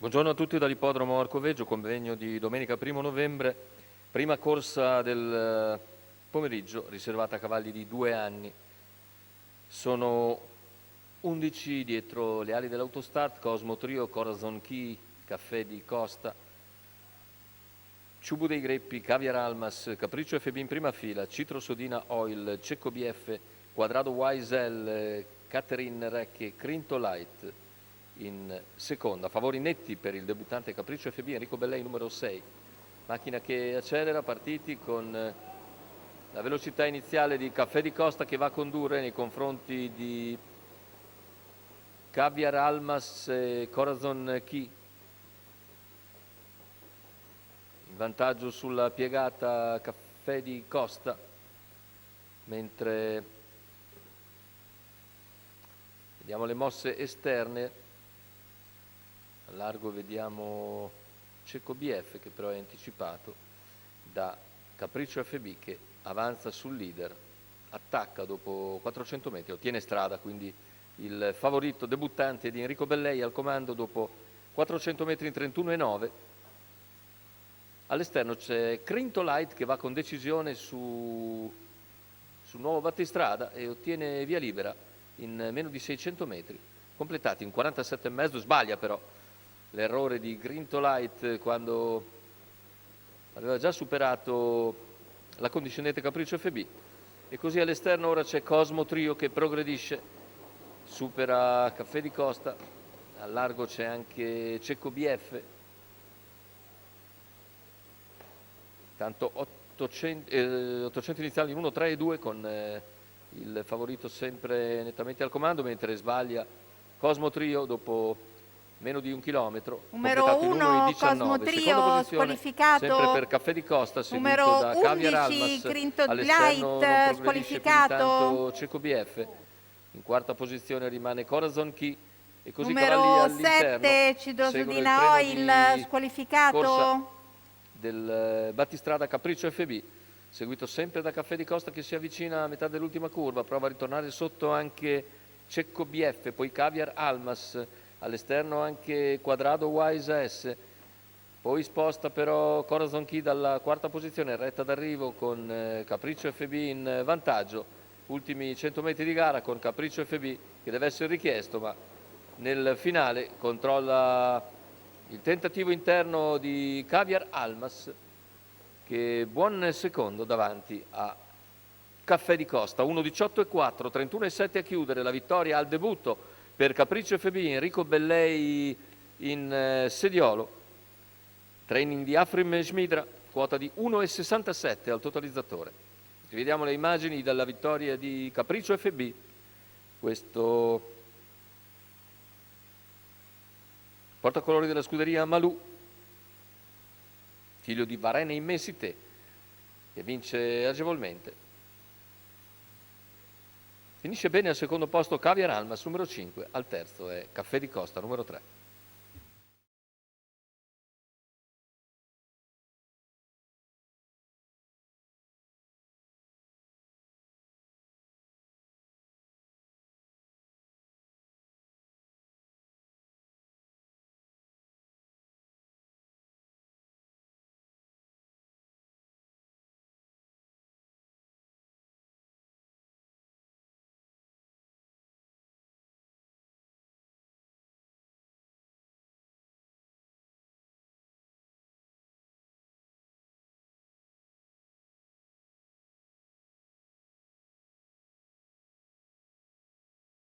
Buongiorno a tutti dall'ippodromo Arcoveggio, convegno di domenica 1 novembre, prima corsa del pomeriggio riservata a cavalli di 2 anni. Sono 11 dietro le ali dell'Autostart, Cosmo Trio, Corazon Key, Caffè di Costa, Ciubu dei Greppi, Caviar Almas, Capriccio FB in prima fila, Citro Sodina Oil, Cecco BF, Quadrado Wisel, Catherine Recchi, Crinto Light in seconda. Favori netti per il debuttante Capriccio FB, Enrico Bellei numero 6. Macchina che accelera, partiti con la velocità iniziale di Caffè di Costa che va a condurre nei confronti di Caviar Almas e Corazon Key. In vantaggio sulla piegata Caffè di Costa, mentre vediamo le mosse esterne. A largo vediamo Cecco BF che però è anticipato da Capriccio FB che avanza sul leader, attacca dopo 400 metri, ottiene strada, quindi il favorito debuttante di Enrico Bellei al comando dopo 400 metri in 31,9. All'esterno c'è Crinto Light che va con decisione sul nuovo battistrada e ottiene via libera in meno di 600 metri, completati in 47,5, sbaglia però l'errore di Crinto Light quando aveva già superato la condiscendente Capriccio FB. E così all'esterno ora c'è Cosmo Trio che progredisce, supera Caffè di Costa, al largo c'è anche Cecco BF, tanto 800 iniziali in 1, 3 e 2 con il favorito sempre nettamente al comando, mentre sbaglia Cosmo Trio dopo meno di 1 chilometro, Numero completato in 1 1,19. Cosmo Seconda Trio posizione sempre per squalificato. Caffè di Costa, seguito Numero da Caviar 11 Almas. Crinto All'esterno non Light progredisce più di squalificato. tanto Cecco BF. In quarta posizione rimane Corazon Key e così cavalli Numero all'interno 7 seguono il Cidrosudina treno Oil di corsa squalificato. del battistrada Capriccio FB, seguito sempre da Caffè di Costa che si avvicina a metà dell'ultima curva, prova a ritornare sotto anche Cecco BF, poi Caviar Almas, all'esterno anche Quadrado Wise S, poi sposta però Corazon Key dalla quarta posizione, retta d'arrivo con Capriccio FB in vantaggio, ultimi 100 metri di gara con Capriccio FB che deve essere richiesto, ma nel finale controlla il tentativo interno di Caviar Almas che buon secondo davanti a Caffè di Costa, 1,18,4, 31,7 a chiudere, la vittoria al debutto per Capriccio FB, Enrico Bellei in sediolo, training di Afrim Schmidra, quota di 1,67 al totalizzatore. Vediamo le immagini dalla vittoria di Capriccio FB, questo portacolori della scuderia Malù, figlio di Varenne Immensité, che vince agevolmente. Finisce bene al secondo posto Caviar Almas, numero 5, al terzo è Caffè di Costa, numero 3.